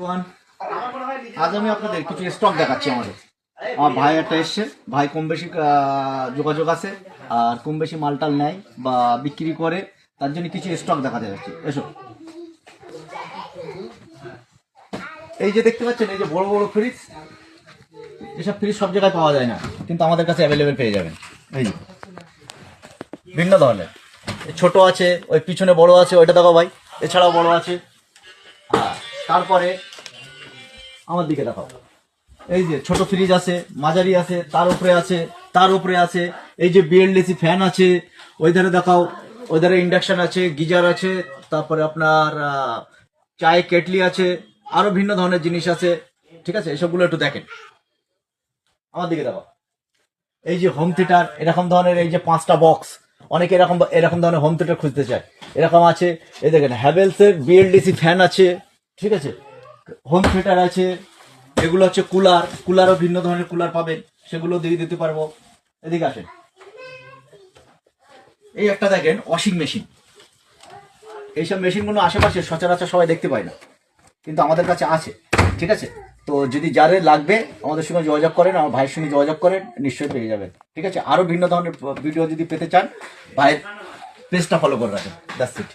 One, আজ আমি আপনাদের কিছু স্টক দেখাচ্ছি। আমার ভাই একটা এসছে, ভাই কম বেশি যোগাযোগ আছে আর কম বেশি মালটাল নেয় বা বিক্রি করে, তার জন্য কিছু স্টক দেখাতে যাচ্ছি। এসো, এই যে দেখতে পাচ্ছেন, এই যে বড় বড় ফ্রিজ, এসব ফ্রিজ সব জায়গায় পাওয়া যায় না, কিন্তু আমাদের কাছে অ্যাভেলেবেল পেয়ে যাবেন। এই যে ভিন্ন ধরনের ছোট আছে, ওই পিছনে বড় আছে, ওইটা দেখো ভাই, এছাড়াও বড় আছে। তারপরে আমার দিকে দেখাও, এই যে ছোট ফ্রিজ আছে, মাঝারি আছে, তার উপরে আছে, তার উপরে আছে। এই যে বিএলডিসি ফ্যান আছে, ওই ধারে দেখাও, ওই ধারে ইন্ডাকশন আছে, গিজার আছে, তারপরে আপনার চায় কেটলি আছে, আরো ভিন্ন ধরনের জিনিস আছে। ঠিক আছে, এসবগুলো একটু দেখেন। আমার দিকে দেখাও, এই যে হোম থিয়েটার, এরকম ধরনের এই যে 5টা বক্স, অনেকে এরকম এরকম ধরনের হোম থিয়েটার খুঁজতে চায়, এরকম আছে। এই দেখেন হ্যাভেলসের বিএলডিসি ফ্যান আছে, ঠিক আছে, হোম থিয়েটার আছে। এগুলো হচ্ছে কুলার, কুলারও ভিন্ন ধরনের কুলার পাবেন, সেগুলো দিয়ে দিতে পারবো। এদিকে আসেন, এই একটা দেখেন ওয়াশিং মেশিন। এইসব মেশিনগুলো আশেপাশে সচরাচর সবাই দেখতে পায় না, কিন্তু আমাদের কাছে আছে। ঠিক আছে, তো যদি যাদের লাগবে আমাদের সঙ্গে যোগাযোগ করেন, আমার ভাইয়ের সঙ্গে যোগাযোগ করেন, নিশ্চয়ই পেয়ে যাবেন। ঠিক আছে, আরো ভিন্ন ধরনের ভিডিও যদি পেতে চান, ভাইয়ের পেজটা ফলো করে রাখেন। That's it.